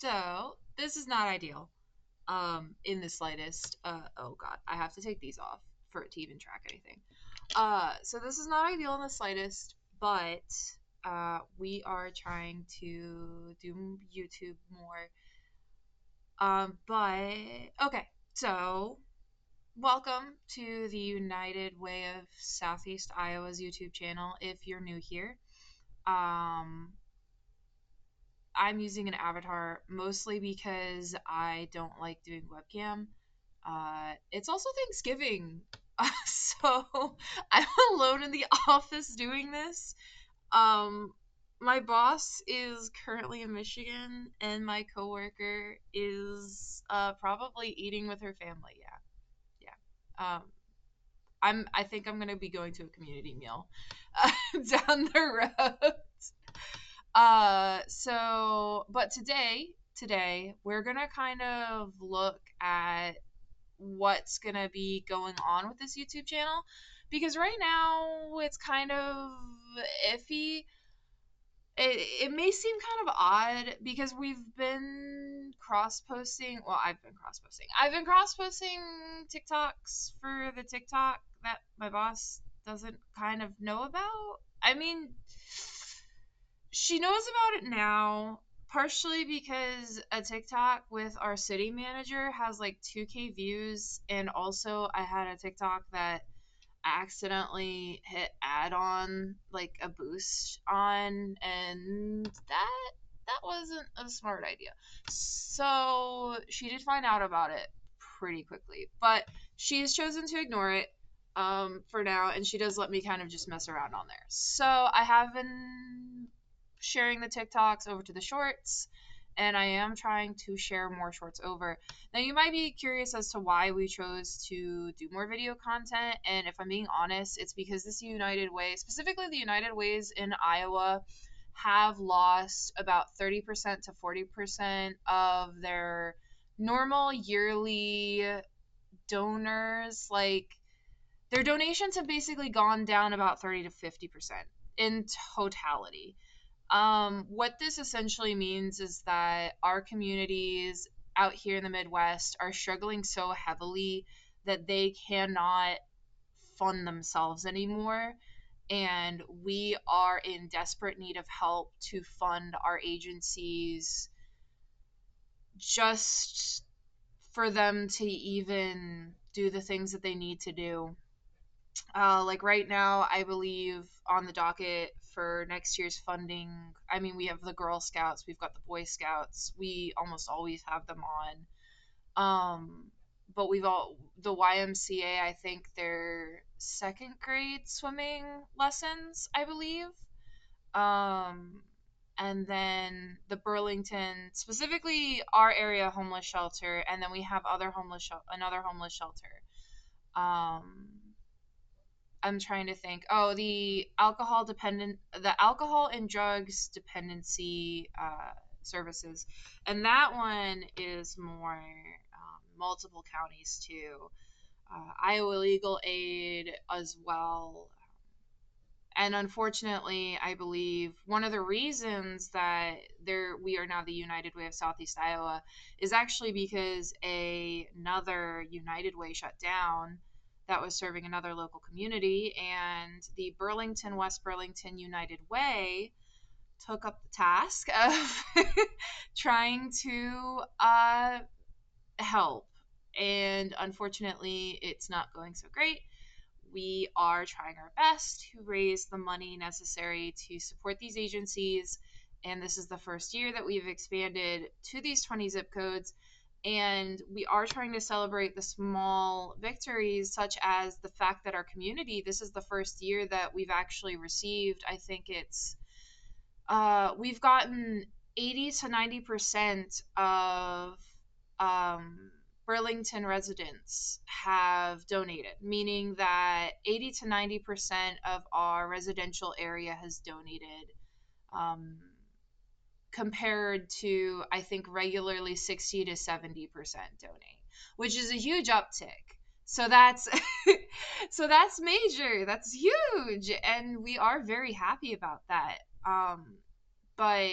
So this is not ideal. In the slightest. Oh god, I have to take these off for it to even track anything. So this is not ideal in the slightest, but we are trying to do YouTube more. But okay, so welcome to the United Way of Southeast Iowa's YouTube channel. If you're new here, um, I'm using an avatar mostly because I don't like doing webcam. It's also Thanksgiving, so I'm alone in the office doing this. Um, my boss is currently in Michigan, and my coworker is probably eating with her family. Yeah, yeah. I think I'm gonna be going to a community meal down the road. But today we're gonna kind of look at what's gonna be going on with this YouTube channel because right now it's kind of iffy. It may seem kind of odd because we've been cross posting. Well, I've been cross posting. I've been cross posting TikToks for the TikTok that my boss doesn't kind of know about. I mean, she knows about it now, partially because a TikTok with our city manager has like 2K views, and also I had a TikTok that I accidentally hit add on like a boost on, and that wasn't a smart idea. So she did find out about it pretty quickly, but she's chosen to ignore it for now, and she does let me kind of just mess around on there. So I have been sharing the TikToks over to the shorts, and I am trying to share more shorts over. Now, you might be curious as to why we chose to do more video content, and if I'm being honest, it's because this United Way, specifically the United Ways in Iowa, have lost about 30% to 40% of their normal yearly donors. Like, their donations have basically gone down about 30 to 50% in totality. What this essentially means is that our communities out here in the Midwest are struggling so heavily that they cannot fund themselves anymore. And we are in desperate need of help to fund our agencies just for them to even do the things that they need to do. Like right now, I believe on the docket for next year's funding, I mean, we have the Girl Scouts, we've got the Boy Scouts, we almost always have them on. But the YMCA, I think their second grade swimming lessons, I believe. Um, and then the Burlington, specifically our area homeless shelter, and then we have another homeless shelter. Um, I'm trying to think. Oh, the alcohol and drugs dependency services, and that one is more multiple counties too. Iowa Legal Aid as well. And unfortunately, I believe one of the reasons that we are now the United Way of Southeast Iowa is actually because another United Way shut down that was serving another local community, and the West Burlington United Way took up the task of trying to help. And unfortunately, it's not going so great. We are trying our best to raise the money necessary to support these agencies. And this is the first year that we've expanded to these 20 zip codes. And we are trying to celebrate the small victories, such as the fact that our community, this is the first year that we've actually received, I think we've gotten 80 to 90% of Burlington residents have donated, meaning that 80 to 90% of our residential area has donated, um, compared to, I think, regularly 60 to 70% donate, which is a huge uptick. So that's so that's major. That's huge, and we are very happy about that. But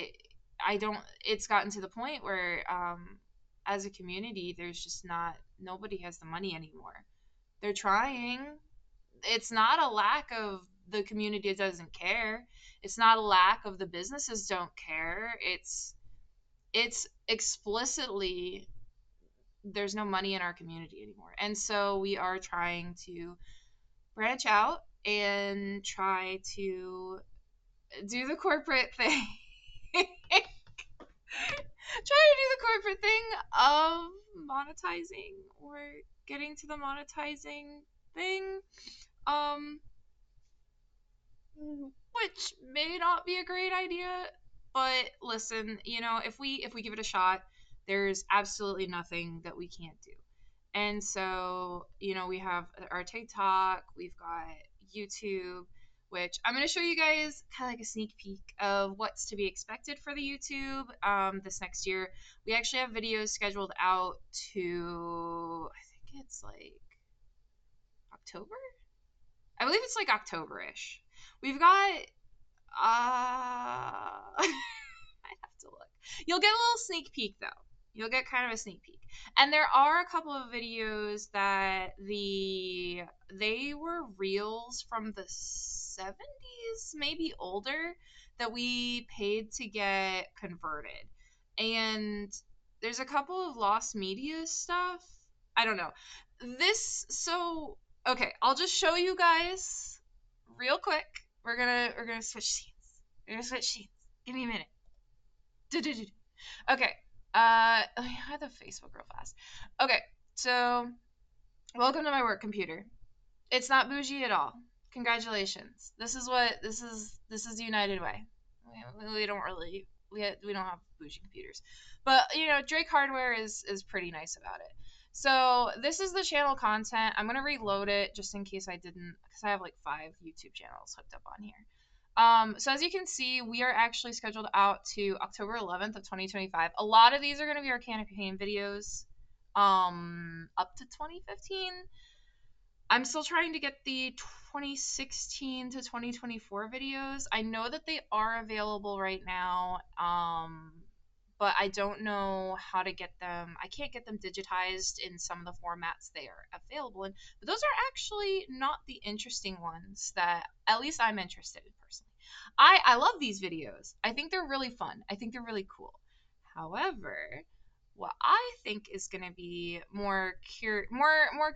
it's gotten to the point where as a community, there's just not, nobody has the money anymore. They're trying. It's not a lack of the community that doesn't care. It's not a lack of the businesses don't care. It's explicitly there's no money in our community anymore. And so we are trying to branch out and try to do the corporate thing. Try to do the corporate thing of monetizing or getting to the monetizing thing. Um which may not be a great idea, but listen, if we give it a shot, there's absolutely nothing that we can't do. And so, we have our TikTok, we've got YouTube, which I'm going to show you guys kind of like a sneak peek of what's to be expected for the YouTube this next year. We actually have videos scheduled out to, I think it's like October? I believe it's like October-ish. We've got I have to look. You'll get a little sneak peek though. You'll get kind of a sneak peek. And there are a couple of videos that they were reels from the 70s, maybe older, that we paid to get converted. And there's a couple of lost media stuff. I don't know. Okay, I'll just show you guys real quick. We're gonna switch scenes. We're gonna switch scenes. Give me a minute. Okay. Let me hide the Facebook real fast. Okay, so welcome to my work computer. It's not bougie at all. Congratulations. This is the United way. We don't really we don't have bougie computers, but Drake Hardware is pretty nice about it. So this is the channel content. I'm gonna reload it just in case I didn't, because I have like 5 YouTube channels hooked up on here. So as you can see, we are actually scheduled out to October 11th of 2025. A lot of these are gonna be our campaign videos, up to 2015. I'm still trying to get the 2016 to 2024 videos. I know that they are available right now, but I don't know how to get them. I can't get them digitized in some of the formats they are available in. But those are actually not the interesting ones that at least I'm interested in personally. I love these videos. I think they're really fun. I think they're really cool. However, what I think is going to be more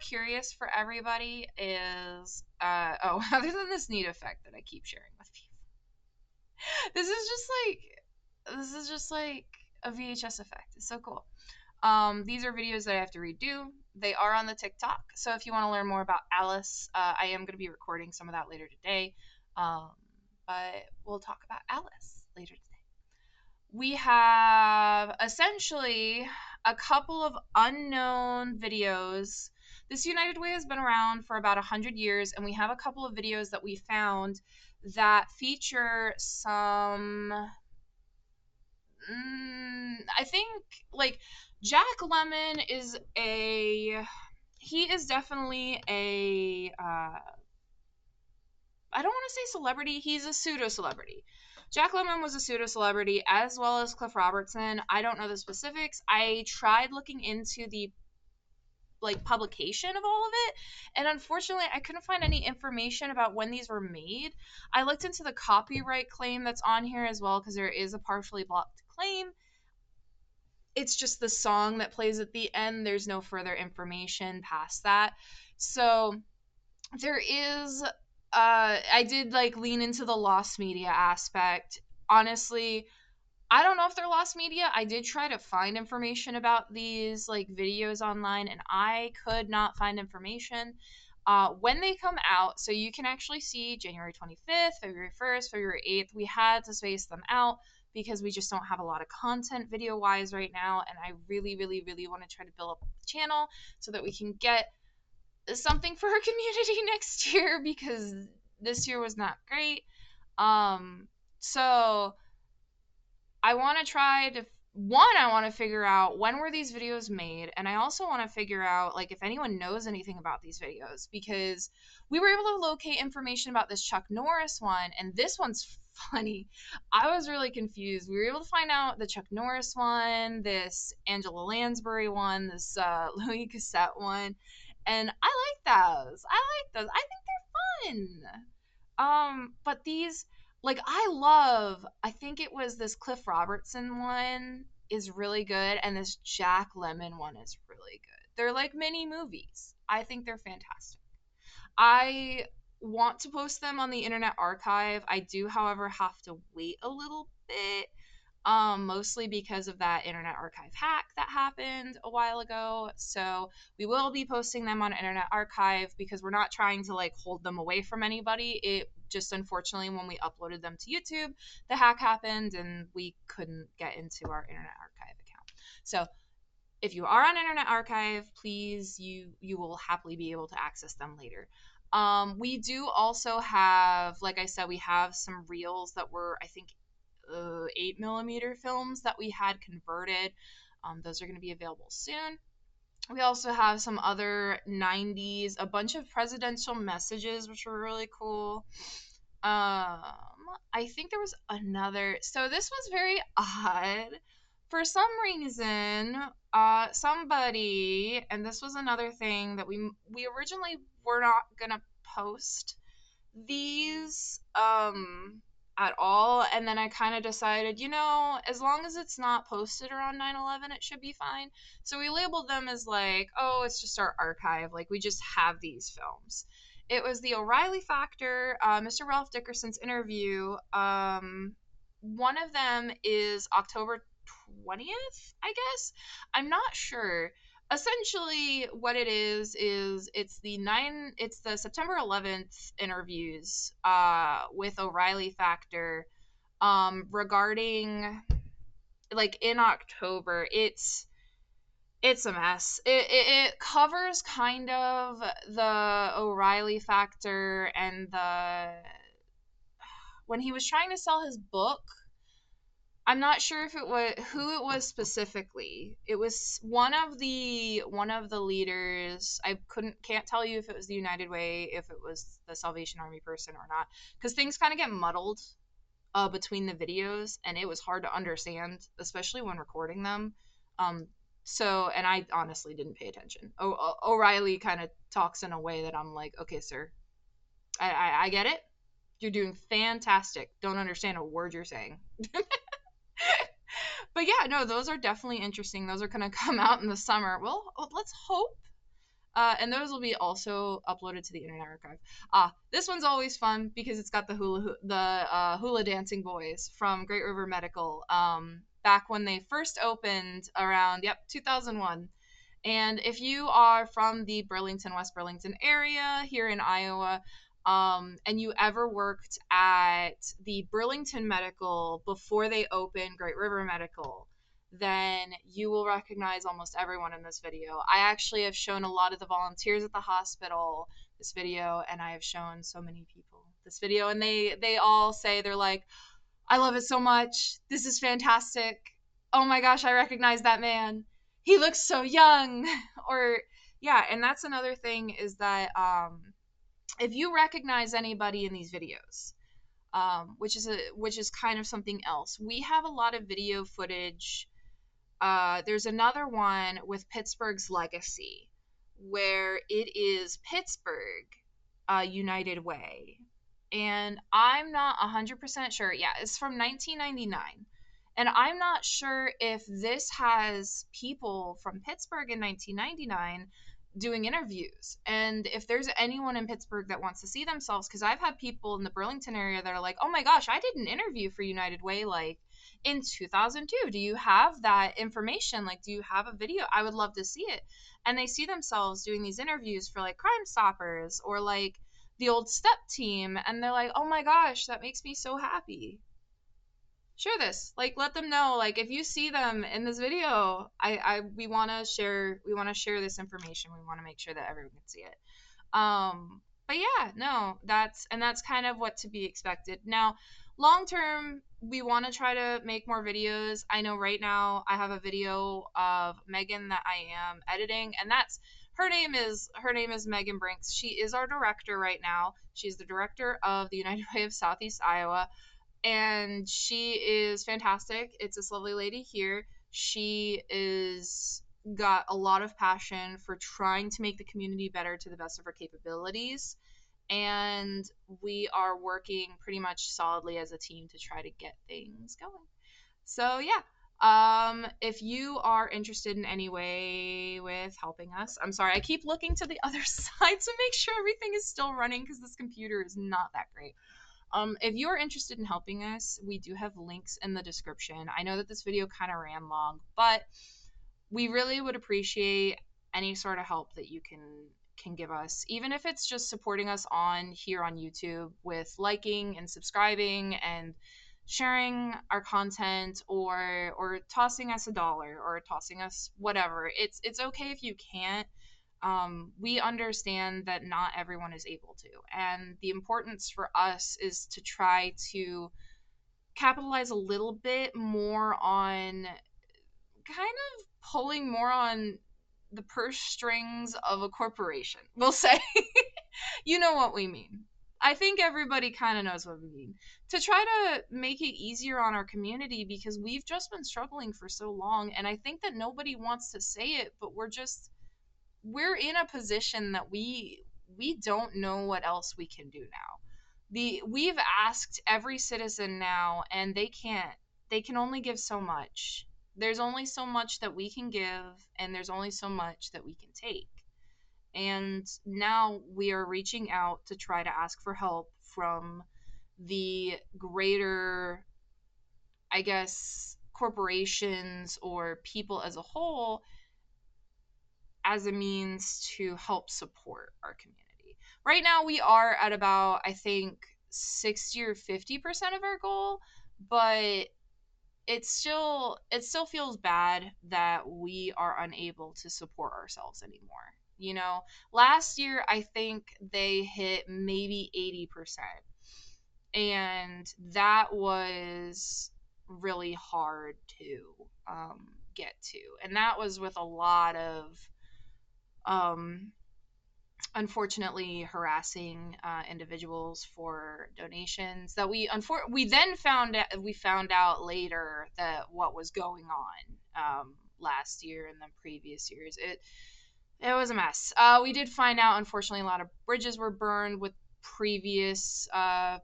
curious for everybody is other than this neat effect that I keep sharing with people. This is just like a VHS effect. It's so cool. These are videos that I have to redo. They are on the TikTok. So if you want to learn more about Alice, I am going to be recording some of that later today. But we'll talk about Alice later today. We have essentially a couple of unknown videos. This United Way has been around for about 100 years, and we have a couple of videos that we found that feature some, I think, like, Jack Lemmon he is definitely I don't want to say celebrity, he's a pseudo-celebrity. Jack Lemmon was a pseudo-celebrity, as well as Cliff Robertson. I don't know the specifics. I tried looking into the publication of all of it, and unfortunately I couldn't find any information about when these were made. I looked into the copyright claim that's on here as well, because there is a partially blocked claim. It's just the song that plays at the end. There's no further information past that. So there is I did lean into the lost media aspect. Honestly, I don't know if they're lost media. I did try to find information about these videos online, and I could not find information when they come out. So you can actually see January 25th, February 1st, February 8th. We had to space them out because we just don't have a lot of content video wise right now, and I really, really, really want to try to build up the channel so that we can get something for our community next year, because this year was not great. So I want to try to I want to figure out when were these videos made, and I also want to figure out if anyone knows anything about these videos, because we were able to locate information about this Chuck Norris one, and this one's funny. I was really confused. We were able to find out the Chuck Norris one, this Angela Lansbury one, this Louis Cassette one, and I like those. I think they're fun. But these, like, I think it was this Cliff Robertson one is really good, and this Jack Lemmon one is really good. They're like mini movies. I think they're fantastic. I want to post them on the Internet Archive. I do, however, have to wait a little bit, mostly because of that Internet Archive hack that happened a while ago. So we will be posting them on Internet Archive because we're not trying to like hold them away from anybody. It just unfortunately when we uploaded them to YouTube, the hack happened and we couldn't get into our Internet Archive account. So if you are on Internet Archive, please, you will happily be able to access them later. We do also have, like I said, we have some reels that were, I think, 8mm films that we had converted. Those are going to be available soon. We also have some other 90s, a bunch of presidential messages, which were really cool. I think there was another. So this was very odd. For some reason, somebody, and this was another thing that we originally were not gonna post these at all, and then I kind of decided, as long as it's not posted around 9/11, it should be fine. So we labeled them as like, oh, it's just our archive, like we just have these films. It was the O'Reilly Factor, Mr. Ralph Dickerson's interview. One of them is October 20th, I guess. I'm not sure. Essentially what it is it's the September 11th interviews with O'Reilly Factor regarding, like, in October. It's a mess. It covers kind of the O'Reilly Factor and the when he was trying to sell his book. I'm not sure if it was who it was specifically. It was one of the leaders. I can't tell you if it was the United Way, if it was the Salvation Army person or not, because things kind of get muddled between the videos, and it was hard to understand, especially when recording them. And I honestly didn't pay attention. O'Reilly kind of talks in a way that I'm like, okay, sir, I get it. You're doing fantastic. Don't understand a word you're saying. But yeah, no, those are definitely interesting. Those are going to come out in the summer. Well, let's hope. And those will be also uploaded to the Internet Archive. This one's always fun because it's got the hula dancing boys from Great River Medical. Back when they first opened around 2001. And if you are from the Burlington, West Burlington area here in Iowa, and you ever worked at the Burlington Medical before they opened Great River Medical, then you will recognize almost everyone in this video. I actually have shown a lot of the volunteers at the hospital this video, and I have shown so many people this video, and they all say, they're like, I love it so much. This is fantastic. Oh my gosh, I recognize that man. He looks so young. Or yeah, and that's another thing is that if you recognize anybody in these videos, which is kind of something else, we have a lot of video footage. There's another one with Pittsburgh's Legacy, where it is Pittsburgh United Way, and I'm not 100% sure. Yeah, it's from 1999. And I'm not sure if this has people from Pittsburgh in 1999 doing interviews. And if there's anyone in Pittsburgh that wants to see themselves, because I've had people in the Burlington area that are like, oh my gosh, I did an interview for United Way like in 2002. Do you have that information? Like, do you have a video? I would love to see it. And they see themselves doing these interviews for like Crime Stoppers or like the old Step Team. And they're like, oh my gosh, that makes me so happy. Share this, like, let them know, like, if you see them in this video, we want to share this information. We want to make sure that everyone can see it. But yeah, no, that's kind of what to be expected. Now, long term, we want to try to make more videos. I know right now I have a video of Megan that I am editing, and that's her name is Megan Brinks. She is our director right now. She's the director of the United Way of Southeast Iowa. and she is fantastic. It's this lovely lady here. She is got a lot of passion for trying to make the community better to the best of her capabilities, and we are working pretty much solidly as a team to try to get things going. So yeah, if you are interested in any way with helping us, I'm sorry, I keep looking to the other side to make sure everything is still running because this computer is not that great. If you are interested in helping us, we do have links in the description. I know that this video kind of ran long, but we really would appreciate any sort of help that you can give us, even if it's just supporting us on here on YouTube with liking and subscribing and sharing our content, or tossing us $1 or tossing us whatever. It's okay if you can't. We understand that not everyone is able to, and the importance for us is to try to capitalize a little bit more on kind of pulling more on the purse strings of a corporation. We'll say, you know what we mean. I think everybody kind of knows what we mean. To try to make it easier on our community because we've just been struggling for so long, and I think that nobody wants to say it, but we're in a position that we don't know what else we can do now. We've asked every citizen now, and they can only give so much. There's only so much that we can give, and there's only so much that we can take. And now we are reaching out to try to ask for help from the greater, I guess, corporations or people as a whole, as a means to help support our community. Right now we are at about, I think, 60 or 50% of our goal, but it still feels bad that we are unable to support ourselves anymore. You know, last year I think they hit maybe 80%. And that was really hard to get to. And that was with a lot of um, unfortunately harassing individuals for donations that we then found out later that what was going on last year and the previous years. It was a mess. We did find out, unfortunately, a lot of bridges were burned with previous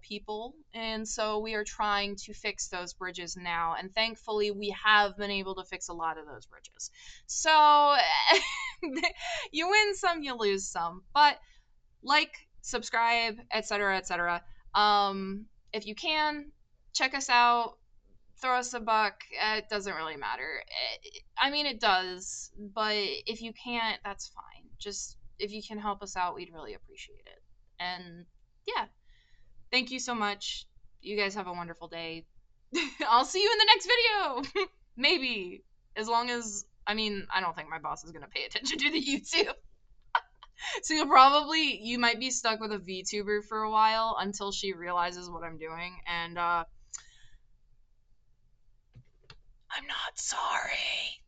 people, and so we are trying to fix those bridges now. And thankfully, we have been able to fix a lot of those bridges. So you win some, you lose some. But like, subscribe, etc., etc. If you can, check us out, throw us a buck. It doesn't really matter. I mean, it does, but if you can't, that's fine. Just if you can help us out, we'd really appreciate it. And yeah, thank you so much. You guys have a wonderful day. I'll see you in the next video. Maybe. As long as, I mean, I don't think my boss is going to pay attention to the YouTube. So you might be stuck with a VTuber for a while until she realizes what I'm doing. And I'm not sorry.